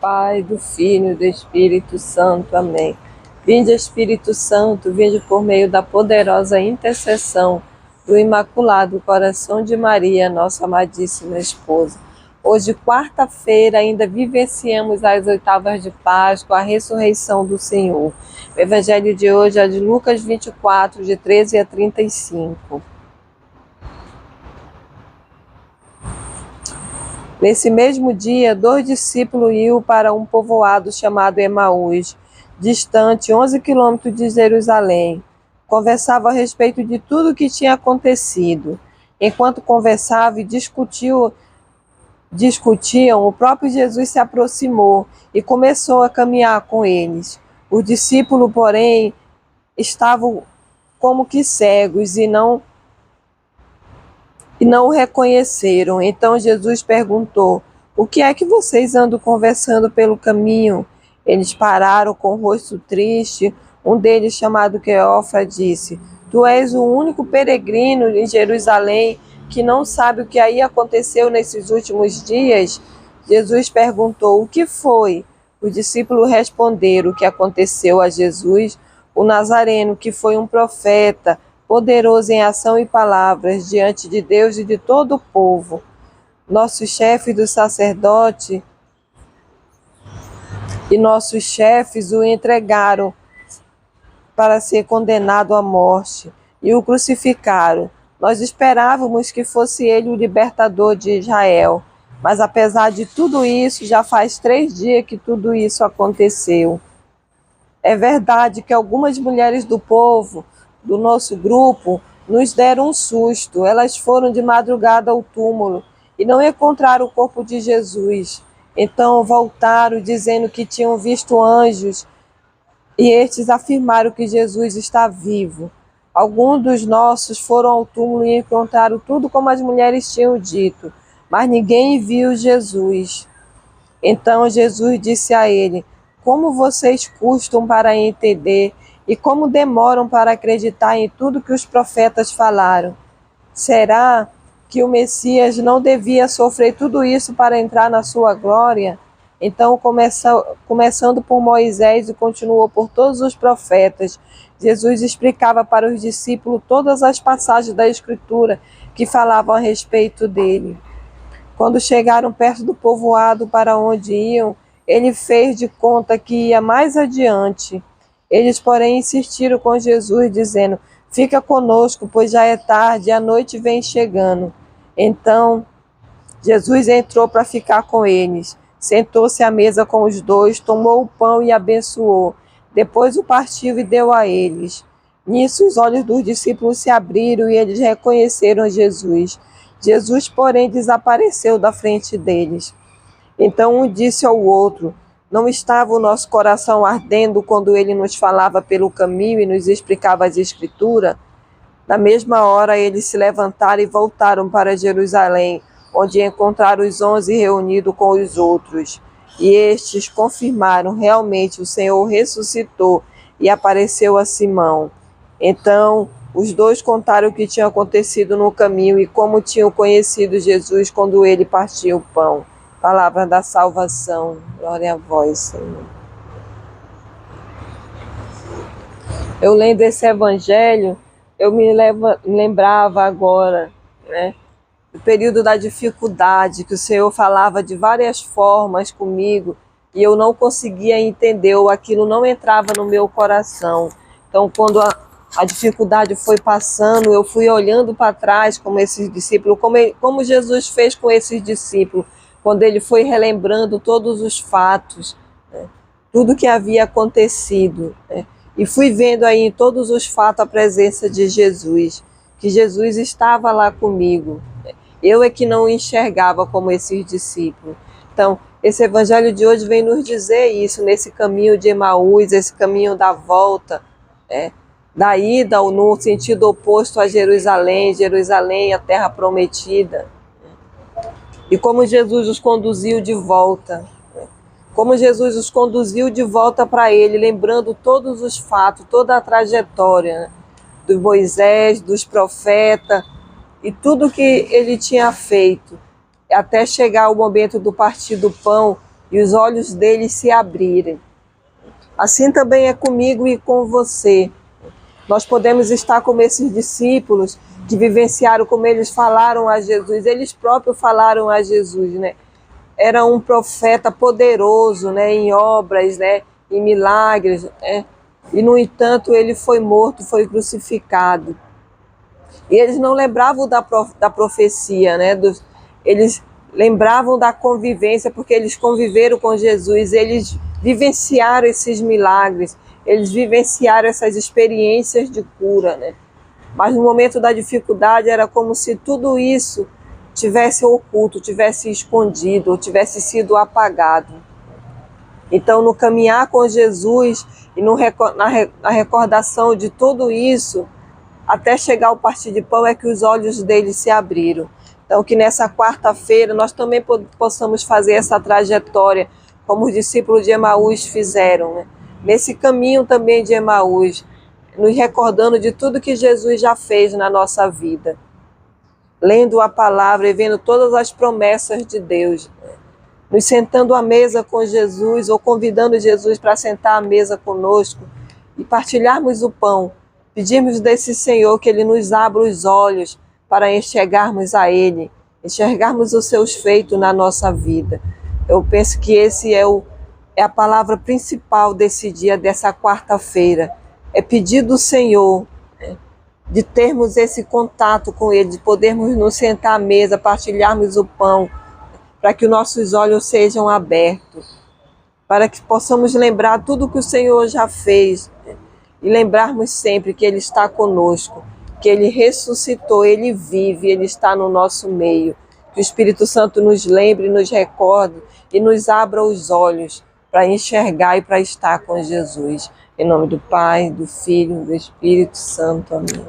Pai, do Filho e do Espírito Santo. Amém. Vinde, Espírito Santo, vinde por meio da poderosa intercessão do Imaculado Coração de Maria, nossa amadíssima esposa. Hoje, quarta-feira, ainda vivenciamos as oitavas de Páscoa, a ressurreição do Senhor. O Evangelho de hoje é de Lucas 24, de 13 a 35. Nesse mesmo dia, 2 discípulos iam para um povoado chamado Emaús, distante 11 quilômetros de Jerusalém. Conversavam a respeito de tudo o que tinha acontecido. Enquanto conversavam e discutiam, o próprio Jesus se aproximou e começou a caminhar com eles. Os discípulos, porém, estavam como que cegos e não o reconheceram. Então Jesus perguntou: o que é que vocês andam conversando pelo caminho? Eles pararam com o rosto triste. Um deles, chamado Cleofa, disse: tu és o único peregrino em Jerusalém que não sabe o que aí aconteceu nesses últimos dias? Jesus perguntou: o que foi? Os discípulos responderam: o que aconteceu a Jesus, o Nazareno, que foi um profeta, poderoso em ação e palavras diante de Deus e de todo o povo. Nossos chefes do sacerdote e nossos chefes o entregaram para ser condenado à morte e o crucificaram. Nós esperávamos que fosse ele o libertador de Israel, mas apesar de tudo isso, já faz 3 dias que tudo isso aconteceu. É verdade que algumas mulheres do povo, do nosso grupo, nos deram um susto. Elas foram de madrugada ao túmulo e não encontraram o corpo de Jesus. Então voltaram dizendo que tinham visto anjos e estes afirmaram que Jesus está vivo. Alguns dos nossos foram ao túmulo e encontraram tudo como as mulheres tinham dito, mas ninguém viu Jesus. Então Jesus disse a ele: como vocês custam para entender e como demoram para acreditar em tudo que os profetas falaram? Será que o Messias não devia sofrer tudo isso para entrar na sua glória? Então, começando por Moisés e continuou por todos os profetas, Jesus explicava para os discípulos todas as passagens da Escritura que falavam a respeito dele. Quando chegaram perto do povoado para onde iam, ele fez de conta que ia mais adiante. Eles, porém, insistiram com Jesus, dizendo: fica conosco, pois já é tarde e a noite vem chegando. Então, Jesus entrou para ficar com eles. Sentou-se à mesa com os dois, tomou o pão e abençoou. Depois o partiu e deu a eles. Nisso, os olhos dos discípulos se abriram e eles reconheceram Jesus. Jesus, porém, desapareceu da frente deles. Então um disse ao outro: não estava o nosso coração ardendo quando ele nos falava pelo caminho e nos explicava as Escrituras? Na mesma hora eles se levantaram e voltaram para Jerusalém, onde encontraram os 11 reunidos com os outros. E estes confirmaram: realmente o Senhor ressuscitou e apareceu a Simão. Então os dois contaram o que tinha acontecido no caminho e como tinham conhecido Jesus quando ele partiu o pão. Palavra da salvação. Glória a vós, Senhor. Eu lendo esse evangelho, eu me lembrava agora, do período da dificuldade, que o Senhor falava de várias formas comigo e eu não conseguia entender, ou aquilo não entrava no meu coração. Então, quando a dificuldade foi passando, eu fui olhando para trás como esses discípulos, como Jesus fez com esses discípulos, quando ele foi relembrando todos os fatos, tudo que havia acontecido. E fui vendo aí em todos os fatos a presença de Jesus, que Jesus estava lá comigo. Eu é que não enxergava como esses discípulos. Então, esse evangelho de hoje vem nos dizer isso, nesse caminho de Emaús, esse caminho da volta, da ida no sentido oposto a Jerusalém, a terra prometida. E como Jesus os conduziu de volta. Como Jesus os conduziu de volta para ele, lembrando todos os fatos, toda a trajetória de Moisés, dos profetas, e tudo que ele tinha feito, até chegar o momento do partir do pão, e os olhos deles se abrirem. Assim também é comigo e com você. Nós podemos estar como esses discípulos que vivenciaram como eles falaram a Jesus. Eles próprios falaram a Jesus, né? Era um profeta poderoso, né? Em obras, né? Em milagres, né? E, no entanto, ele foi morto, foi crucificado. E eles não lembravam da profecia, né? Eles lembravam da convivência, porque eles conviveram com Jesus, eles vivenciaram esses milagres, eles vivenciaram essas experiências de cura, né? Mas no momento da dificuldade era como se tudo isso tivesse oculto, tivesse escondido, ou tivesse sido apagado. Então, no caminhar com Jesus e na recordação de tudo isso, até chegar ao partir de pão, é que os olhos deles se abriram. Então, que nessa quarta-feira nós também possamos fazer essa trajetória, como os discípulos de Emaús fizeram, né? Nesse caminho também de Emaús, nos recordando de tudo que Jesus já fez na nossa vida, lendo a palavra e vendo todas as promessas de Deus, né? Nos sentando à mesa com Jesus, ou convidando Jesus para sentar à mesa conosco e partilharmos o pão. Pedimos desse Senhor que Ele nos abra os olhos para enxergarmos a Ele, enxergarmos os seus feitos na nossa vida. Eu penso que esse é a palavra principal desse dia, dessa quarta-feira. É pedir do Senhor, né, de termos esse contato com Ele, de podermos nos sentar à mesa, partilharmos o pão, para que os nossos olhos sejam abertos, para que possamos lembrar tudo que o Senhor já fez, né, e lembrarmos sempre que Ele está conosco, que Ele ressuscitou, Ele vive, Ele está no nosso meio. Que o Espírito Santo nos lembre, nos recorde e nos abra os olhos para enxergar e para estar com Jesus. Em nome do Pai, do Filho e do Espírito Santo. Amém.